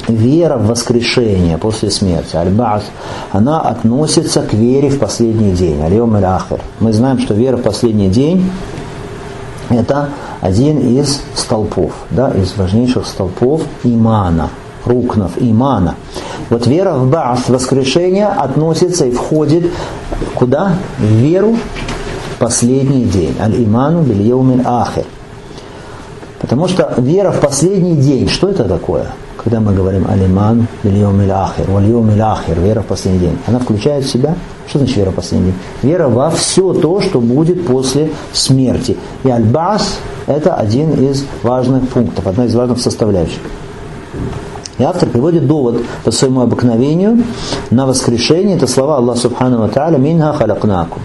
Вера в воскрешение после смерти, аль-ба'с, она относится к вере в последний день, аль-йом аль-ахир. Мы знаем, что вера в последний день – это один из столпов, да, из важнейших столпов имана, рукнов имана. Вот вера в ба'с, воскрешение, относится и входит куда? В веру в последний день, аль-иману биль-йом аль-ахир. Потому что вера в последний день, что это такое? Когда мы говорим алиман, бильйом иль-ахир, вальйом иль-ахир, вера в последний день, она включает в себя, что значит вера в последний день? Вера во все то, что будет после смерти. И аль-баас – это один из важных пунктов, одна из важных составляющих. И автор приводит довод по своему обыкновению на воскрешение. Это слова Аллаха Субхану ва Тааля: «Минха халакнакум».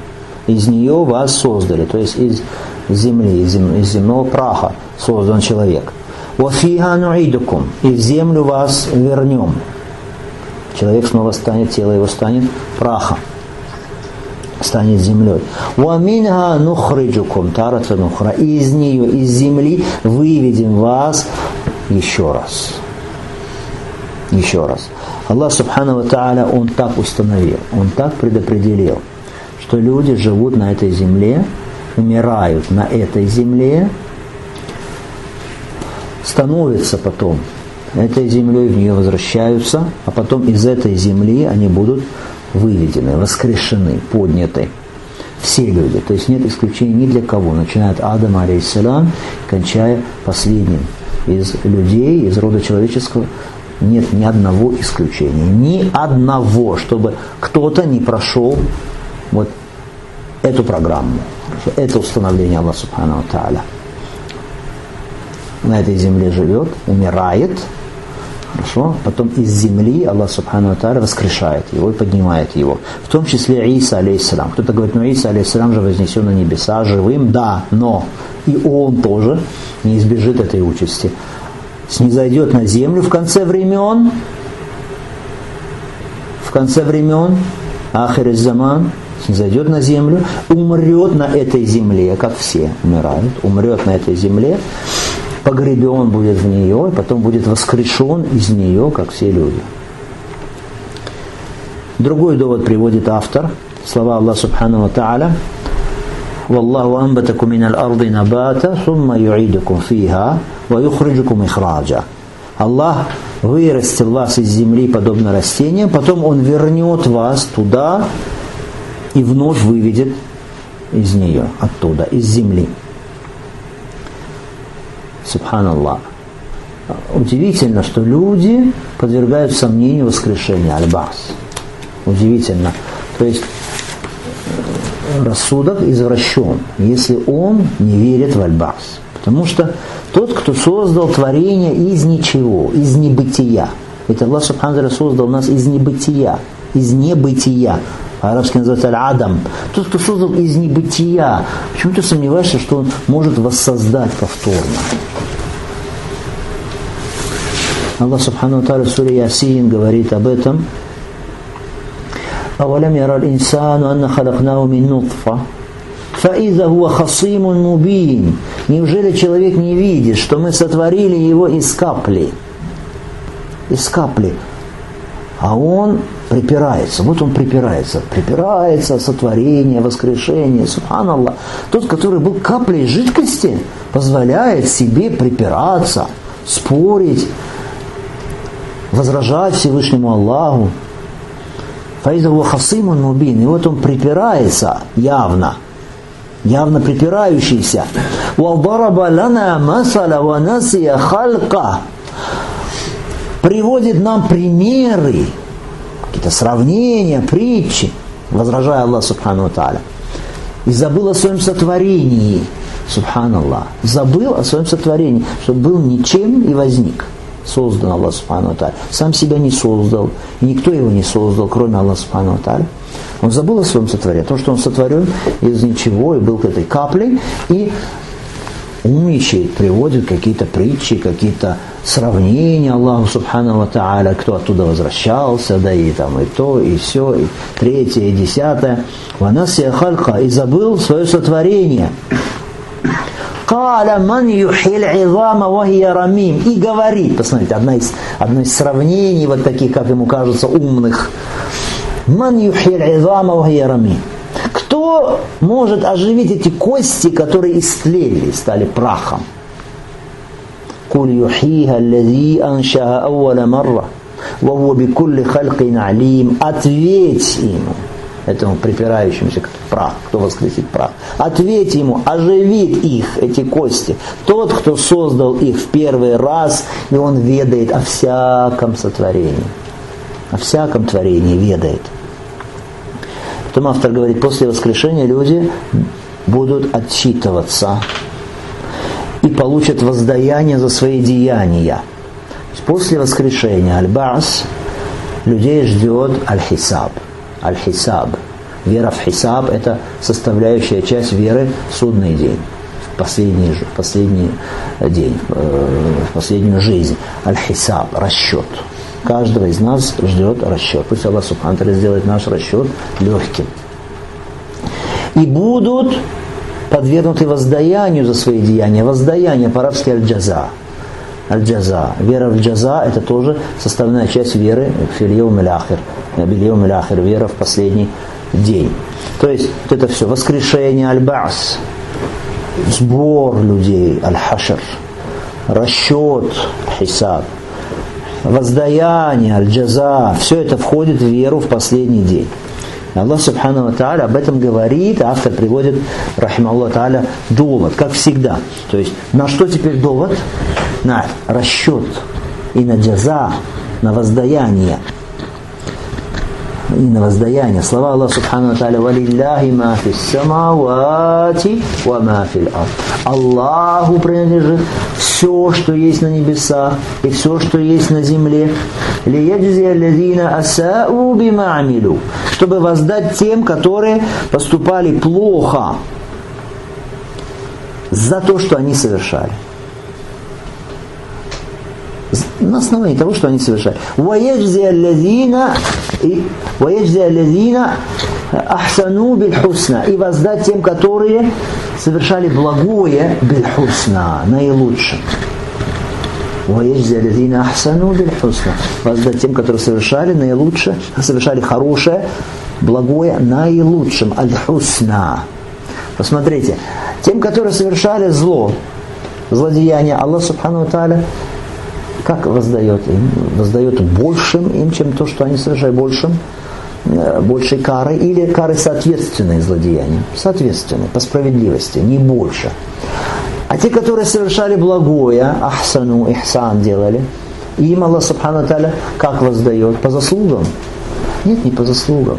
Из нее вас создали, то есть из земли, из земного праха создан человек. «Вафиха нуидукум», и в землю вас вернем. Человек снова станет, тело его станет прахом, станет землей. «Ваминха нухриджукум тарата нухра», и из нее, из земли выведем вас еще раз. Еще раз. Аллах Субхану ва Тааля, Он так установил, Он так предопределил, что люди живут на этой земле, умирают на этой земле, становятся потом этой землей, в нее возвращаются, а потом из этой земли они будут выведены, воскрешены, подняты. Все люди, то есть нет исключений ни для кого, начиная от Адама, алейхиссалям, кончая последним из людей, из рода человеческого. Нет ни одного исключения, ни одного, чтобы кто-то не прошел вот эту программу, это установление Аллаха Субхану ва Тааля. На этой земле живет, умирает, хорошо, потом из земли Аллах Субхану ва Тааля воскрешает его и поднимает его. В том числе Иса, алейхиссалям. Кто-то говорит, ну Иса, алейхиссалям, же вознесен на небеса живым, да, но и он тоже не избежит этой участи. Снизойдет на землю в конце времен, ахир из-заман, снизойдет на землю, умрет на этой земле, как все умирают, умрет на этой земле, погребен будет в нее, и потом будет воскрешен из нее, как все люди. Другой довод приводит автор, слова Аллаха Субхану ва Тааля: «Валлаху анбатакум миналь арди набата, сумма юидукум фиха, ва юхриджукум ихраджа». Аллах вырастил вас из земли подобно растениям, потом Он вернет вас туда и вновь выведет из нее, оттуда, из земли. Субханаллах. Удивительно, что люди подвергают сомнению воскрешения, аль-баас. Удивительно. То есть рассудок извращен, если он не верит в аль-баас. Потому что тот, кто создал творение из ничего, из небытия, это Аллах Субхану ва Тааля создал нас из небытия, по-арабски называется аль-адам. Тот, кто создал из небытия, почему ты сомневаешься, что он может воссоздать повторно? Аллах Субхану ва Тааля в суре Ясин говорит об этом: «Авалям ярал инсану анна халакнаху мин нутфа, фаиза хуа хасимун мубин». Неужели человек не видит, что мы сотворили его из капли? Из капли. А он припирается. Вот он припирается. Припирается, сотворение, воскрешение. Субханаллах. Тот, который был каплей жидкости, позволяет себе припираться, спорить, возражать Всевышнему Аллаху. Фаиза хуа хасимун мубин. И вот он припирается явно припирающийся. وَضَرَبَ لَنَا مَثَلَ وَنَسِيَ خَلْقَ. Приводит нам примеры, какие-то сравнения, притчи, возражая Аллах Субхану ва Тааля. И забыл о своем сотворении. Субханаллах. Забыл о своем сотворении, что был ничем и возник. Создан Аллах Субхану ва Тааля. Сам себя не создал, и никто его не создал, кроме Аллаха Субхану ва Тааля. Он забыл о своем сотворении, о том, что он сотворен из ничего и был к этой каплей, и умничает, приводит какие-то притчи, какие-то сравнения Аллаху Субхану ва Тааля, кто оттуда возвращался, да и там и то, и все, и третье, и десятое. «Ванасия халька», и забыл свое сотворение. «Каля ман юхиль изама вахия рамим». И говорит, посмотрите, одно из сравнений вот таких, как ему кажется, умных. «Ман юхиль изама вахия рамим». Кто может оживить эти кости, которые истлели, стали прахом? «Куль юхиха аллази аншаха ауаля марра, ва хуа бикулли халькин алим». Ответь ему, этому припирающемуся к прах, кто воскресит прах. Ответь ему, оживит их, эти кости, тот, кто создал их в первый раз, и он ведает о всяком сотворении. О всяком творении ведает. Потом автор говорит, после воскрешения люди будут отчитываться и получат воздаяние за свои деяния. После воскрешения аль-Баас людей ждет аль-Хисаб. Аль-Хисаб. Вера в Хисаб – это составляющая часть веры в судный день, в последний день, в последнюю жизнь. Аль-Хисаб – расчет. Каждого из нас ждет расчет. Пусть Аллах Субхану ва Тааля сделает наш расчет легким. И будут подвергнуты воздаянию за свои деяния. Воздаяние по-арабски аль-джаза. Аль-джаза. Вера в джаза – это тоже составная часть веры в фильйом аль-ахир. Бильйом аль-ахир. Вера в последний день. То есть вот это все. Воскрешение аль-баас. Сбор людей аль-хашр. Расчет хисаб. Воздаяние, аль-джаза, все это входит в веру в последний день. Аллах Субхану ва Тааля об этом говорит, а автор приводит, рахимахуллах Тааля, довод, как всегда. То есть, на что теперь довод? На расчет и на джаза, на воздаяние. И на воздаяние. Слова Аллаха Субхану ва Тааля: «Валилляхи ма фис самавати ва ма фил ард». Аллаху принадлежит все, что есть на небесах, и все, что есть на земле. «Лияджзи аллазина асау бима амилу», чтобы воздать тем, которые поступали плохо за то, что они совершали. На основании того, что они совершали. «Ваяджзи аллазина ахсану биль-хусна», и воздать тем, которые совершали благое биль-хусна, наилучшим. «Ваяджзи аллазина ахсану биль-хусна», воздать тем, которые совершали наилучшее, совершали хорошее, благое наилучшим. Аль-хусна. Посмотрите, тем, которые совершали зло, злодеяние, Аллах Субхану ва Тааля как воздает им? Воздает большим им, чем то, что они совершали, большей карой, или кары соответственные злодеяниям? Соответственные, по справедливости, не больше. А те, которые совершали благое, ахсану, ихсан делали, им Аллах Субхану ва Тааля как воздает? По заслугам? Нет, не по заслугам.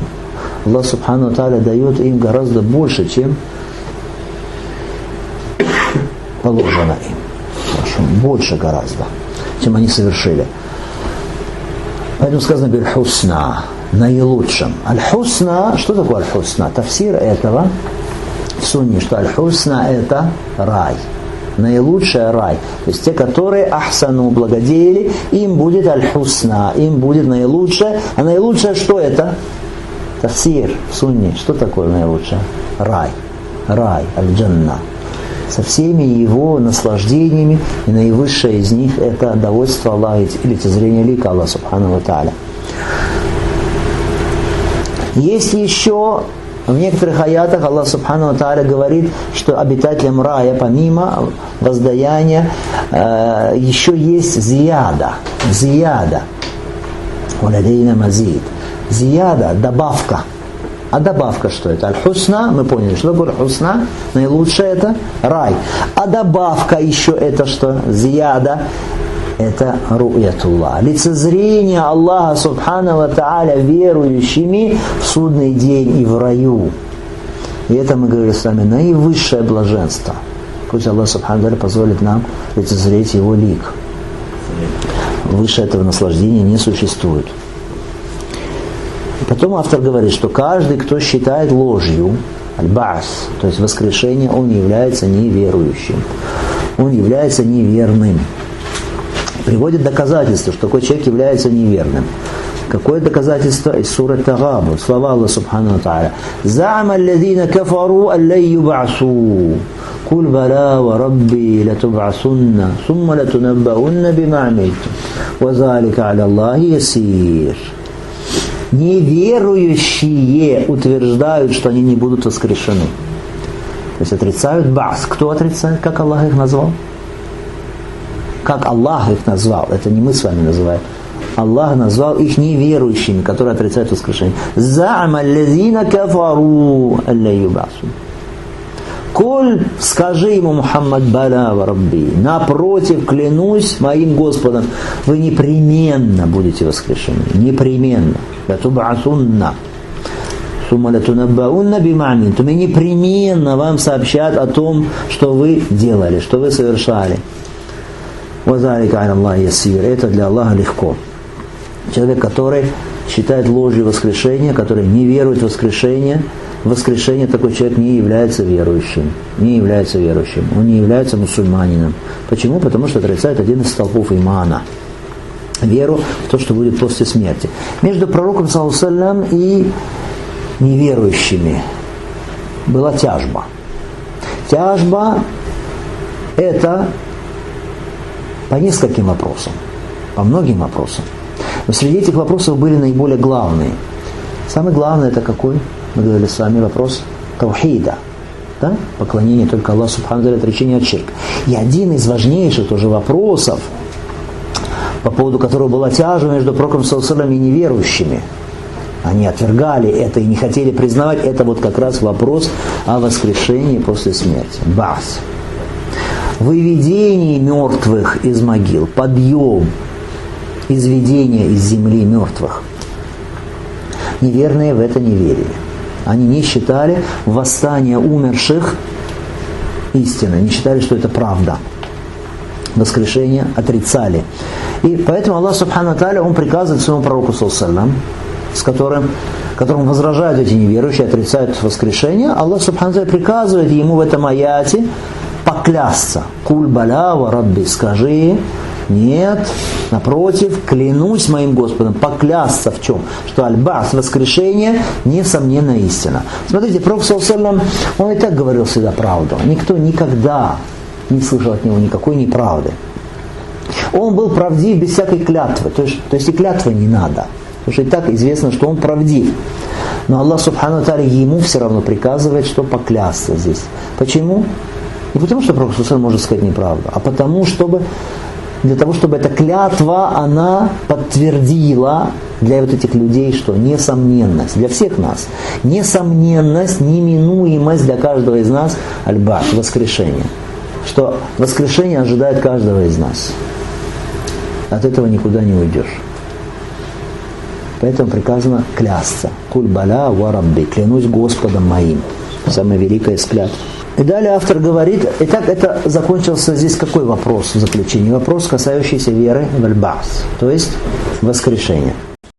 Аллах Субхану ва Тааля дает им гораздо больше, чем положено им. Больше гораздо, чем они совершили. Поэтому сказано биль-хусна, наилучшим. Аль-хусна, что такое аль-хусна? Тафсир этого в сунне, что аль-хусна это рай. Наилучший рай. То есть те, которые ахсану, благодеяли, им будет аль-хусна, им будет наилучшее. А наилучшее что это? Тафсир в сунне. Что такое наилучшее? Рай. Рай, аль-джанна. Со всеми его наслаждениями, и наивысшее из них это довольство Аллаха или зрение лика Аллаха Субхану ва Тааля. Есть еще в некоторых аятах Аллах Субхану ва Тааля говорит, что обитателям рая, помимо воздаяния, еще есть зияда. Зияда. Валадейна мазид. Зияда, добавка. А добавка что это? Аль-хусна, мы поняли, что такое аль-хусна, наилучшее это рай. А добавка еще это что? Зияда, это ру'ятуллах. Лицезрение Аллаха Субхану ва Тааля верующими в судный день и в раю. И это мы говорили с вами наивысшее блаженство. Пусть Аллах Субхану ва Тааля позволит нам лицезреть его лик. Выше этого наслаждения не существует. Потом автор говорит, что каждый, кто считает ложью аль-баас, то есть воскрешение, он является неверующим. Он является неверным. Приводит доказательство, что такой человек является неверным. Какое доказательство из суры Тагабун? Слова Аллаха Субхану Тааля. «За'ама аллазина кафару аллай юб'асу. Куль бала ва рабби латуб'асунна, сумма латунаббаунна бима амильтум. Ва залика аля Аллахи ясир». Неверующие утверждают, что они не будут воскрешены. То есть отрицают ба'с. Кто отрицает? Как Аллах их назвал? Как Аллах их назвал? Это не мы с вами называем. Аллах назвал их неверующими, которые отрицают воскрешение. «За'ама аллазина кафару аллай юб'асун». «Коль, скажи ему, Мухаммад, бала ва рабби, напротив, клянусь моим Господом, вы непременно будете воскрешены. Непременно. Латуб'асунна. Сумма латунаббаунна бима амильтум». И непременно вам сообщат о том, что вы делали, что вы совершали. Ва залика аля Аллахи ясир. Это для Аллаха легко. Человек, который считает ложью воскрешение, который не верует в воскрешение, такой человек не является верующим. Не является верующим. Он не является мусульманином. Почему? Потому что отрицает один из столпов имана. Веру в то, что будет после смерти. Между пророком ﷺ и неверующими была тяжба. Тяжба это по нескольким вопросам, по многим вопросам. Но среди этих вопросов были наиболее главные. Самый главный это какой? Мы говорили с вами вопрос таухида. Да? Поклонение только Аллаху Субхану ва Тааля, отречение от ширка. И один из важнейших тоже вопросов, по поводу которого была тяжба между пророком ﷺ и неверующими. Они отвергали это и не хотели признавать. Это вот как раз вопрос о воскрешении после смерти. Ба'с. Выведение мертвых из могил, подъем, изведение из земли мертвых. Неверные в это не верили. Они не считали восстание умерших истиной, не считали, что это правда. Воскрешение отрицали. И поэтому Аллах Субхану ва Тааля, Он приказывает своему пророку ﷺ, с которым возражают эти неверующие, отрицают воскрешение. Аллах Субхану ва Тааля приказывает ему в этом аяте поклясться. «Куль бала ва рабби», скажи, нет, напротив, клянусь моим Господом, поклясться в чем? Что аль-ба'с, воскрешение, несомненно истина. Смотрите, Пророк ﷺ, он и так говорил всегда правду. Никто никогда не слышал от него никакой неправды. Он был правдив без всякой клятвы. То есть и клятвы не надо. Потому что и так известно, что он правдив. Но Аллах Субхану ва Тааля ему все равно приказывает, что поклясться здесь. Почему? Не потому, что Пророк ﷺ может сказать неправду, а потому, для того, чтобы эта клятва, она подтвердила для вот этих людей, что несомненность, для всех нас, несомненность, неминуемость для каждого из нас, аль-ба'с, воскрешение. Что воскрешение ожидает каждого из нас. От этого никуда не уйдешь. Поэтому приказано клясться. «Куль бала ва рабби», клянусь Господом моим. Самая великая из клятв. И далее автор говорит, итак, это закончился здесь какой вопрос в заключении? Вопрос, касающийся веры в аль-ба'с, то есть воскрешения.